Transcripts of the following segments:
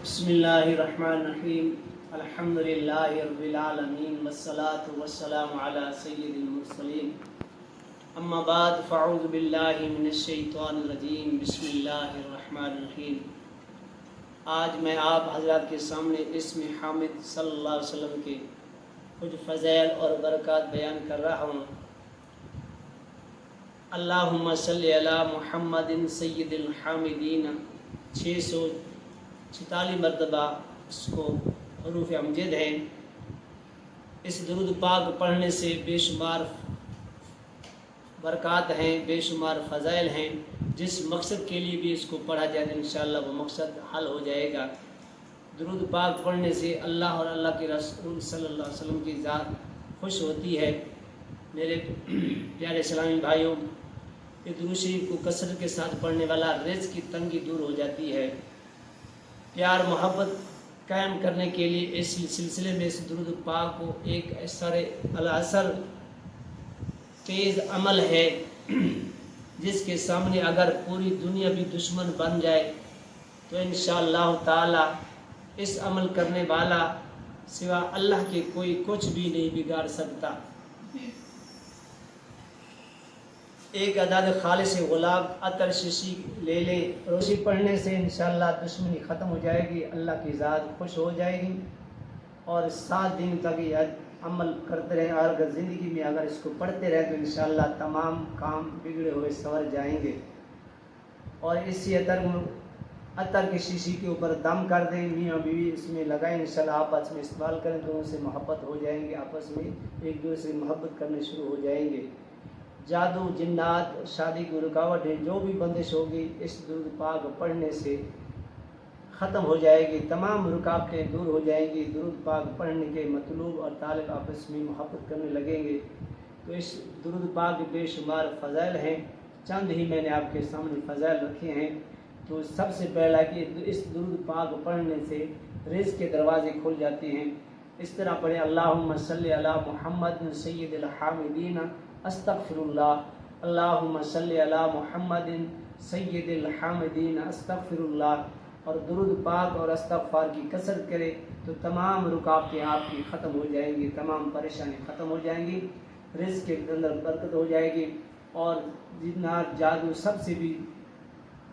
بسم اللہ الرحمن الرحیم الحمد للہ رب العالمین والصلاة والسلام علی سید المرسلین اما بعد فاعوذ باللہ من الشیطان الرجیم بسم اللہ الرحمن الرحیم۔ آج میں آپ حضرات کے سامنے اسم حامد صلی اللہ علیہ وسلم کے کچھ فضائل اور برکات بیان کر رہا ہوں۔ اللہم صلی علی محمد سید الحامدین 646 مرتبہ اس کو حروف امجد ہیں۔ اس درود پاک پڑھنے سے بے شمار برکات ہیں، بے شمار فضائل ہیں۔ جس مقصد کے لیے بھی اس کو پڑھا جائے تو انشاءاللہ وہ مقصد حل ہو جائے گا۔ درود پاک پڑھنے سے اللہ اور اللہ کے رسول صلی اللہ علیہ وسلم کی ذات خوش ہوتی ہے۔ میرے پیارے اسلامی بھائیوں، کہ درود شریف کو کثرت کے ساتھ پڑھنے والا رزق کی تنگی دور ہو جاتی ہے۔ پیار محبت قائم کرنے کے لیے اس سلسلے میں اس درود پاک کو ایک اثر تیز عمل ہے، جس کے سامنے اگر پوری دنیا بھی دشمن بن جائے تو انشاءاللہ تعالی اس عمل کرنے والا سوا اللہ کے کوئی کچھ بھی نہیں بگاڑ سکتا۔ ایک عدد خالص غلاب عطر شیشی لے لیں، روشی پڑھنے سے انشاءاللہ دشمنی ختم ہو جائے گی، اللہ کی ذات خوش ہو جائے گی، اور 7 دن تک یہ عمل کرتے رہیں۔ اور اگر زندگی میں اگر اس کو پڑھتے رہیں تو انشاءاللہ تمام کام بگڑے ہوئے سنور جائیں گے۔ اور اسی عطر کی شیشی کے اوپر دم کر دیں، میاں بیوی اس میں لگائیں، انشاءاللہ آپس میں استعمال کریں، دونوں سے محبت ہو جائیں گے، آپس میں ایک دوسرے سے محبت کرنے شروع ہو جائیں گے۔ جادو جنات شادی کی رکاوٹ ہے، جو بھی بندش ہوگی اس درود پاک پڑھنے سے ختم ہو جائے گی، تمام رکاوٹیں دور ہو جائیں گی۔ درود پاک پڑھنے کے مطلوب اور طالب آپس میں محبت کرنے لگیں گے۔ تو اس درود پاک کے بے شمار فضائل ہیں، چند ہی میں نے آپ کے سامنے فضائل رکھے ہیں۔ تو سب سے پہلا کہ اس درود پاک پڑھنے سے رزق کے دروازے کھل جاتے ہیں۔ اس طرح پڑھیں، اللہم صلی علی محمد سید الحامدین استغفر اللہ، اللہم صلی علی محمد سید الحامدین استغفر اللہ، اور درود پاک اور استغفار کی کثرت کرے تو تمام رکاوٹیں آپ کی ختم ہو جائیں گی، تمام پریشانی ختم ہو جائیں گی، رزق کے اندر برکت ہو جائے گی، اور جنات جادو سب سے بھی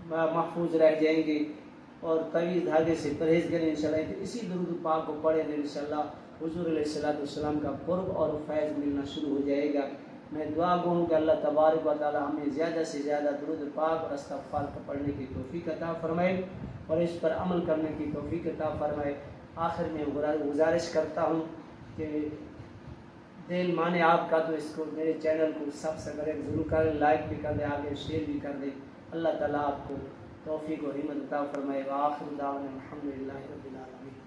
محفوظ رہ جائیں گے، اور طویل دھاگے سے پرہیز کریں انشاءاللہ۔ تو اسی درود پاک کو پڑھیں تو انشاءاللہ حضور علیہ السلام کا قرب اور فیض ملنا شروع ہو جائے گا۔ میں دعا گو ہوں کہ اللہ تبارک و تعالی ہمیں زیادہ سے زیادہ درود پاک اور استغفار کو پڑھنے کی توفیق عطا فرمائے، اور اس پر عمل کرنے کی توفیق عطا فرمائے۔ آخر میں گزارش کرتا ہوں کہ دل مانے آپ کا، تو اس کو میرے چینل کو سبسکرائب ضرور کریں، لائک بھی کر دیں، آگے شیئر بھی کر دیں۔ اللہ تعالیٰ آپ کو توفیق و ہمت عطا فرمائے۔ وآخر دعوانا الحمدللہ رب العالمین۔